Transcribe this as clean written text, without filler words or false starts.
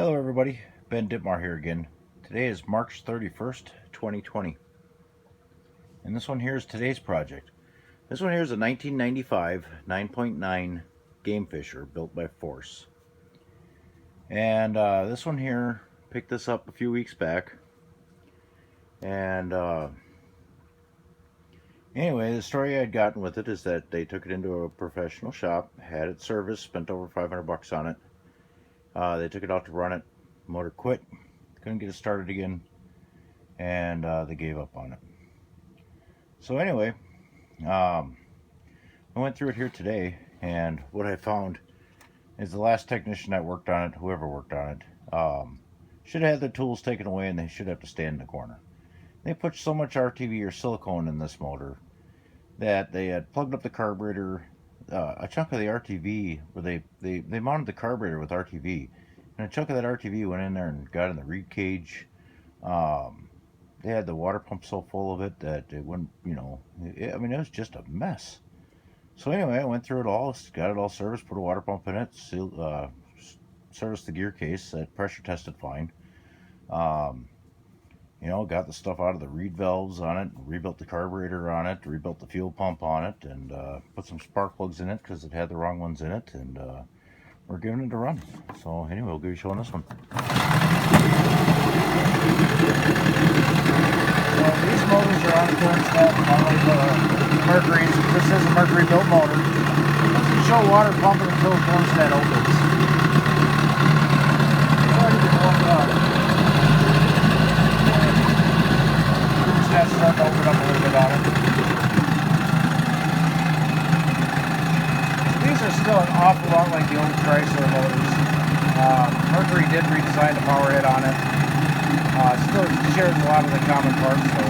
Hello everybody, Ben Ditmar here again. Today is March 31st, 2020. And this one here is today's project. This one here is a 1995 9.9 Gamefisher built by Force. And this one here, picked this up a few weeks back. And anyway, the story I had gotten with it is that they took it into a professional shop, had it serviced, spent over $500 on it. They took it out to run it, motor quit, couldn't get it started again, and they gave up on it. So anyway, I went through it here today, and what I found is the last technician that worked on it, whoever worked on it, should have had their tools taken away, and they should have to stand in the corner. They put so much RTV or silicone in this motor that they had plugged up the carburetor. A chunk of the RTV, where they mounted the carburetor with RTV, and a chunk of that RTV went in there and got in the reed cage. They had the water pump so full of it that it wouldn't, it was just a mess. So anyway, I went through it all, got it all serviced, put a water pump in it, serviced the gear case, that pressure tested fine. Got the stuff out of the reed valves on it, rebuilt the carburetor on it, rebuilt the fuel pump on it, and put some spark plugs in it because it had the wrong ones in it, and we're giving it a run. So anyway, we'll give you a show on this one. So these motors are on a thermostat, unlike the Mercury's. This is a Mercury built motor. It doesn't show water pumping until the thermostat opens. It's already been warmed up. That's starting to open up a little bit on it. These are still an awful lot like the old Chrysler motors. Mercury did redesign the power head on it. Still shares a lot of the common parts, so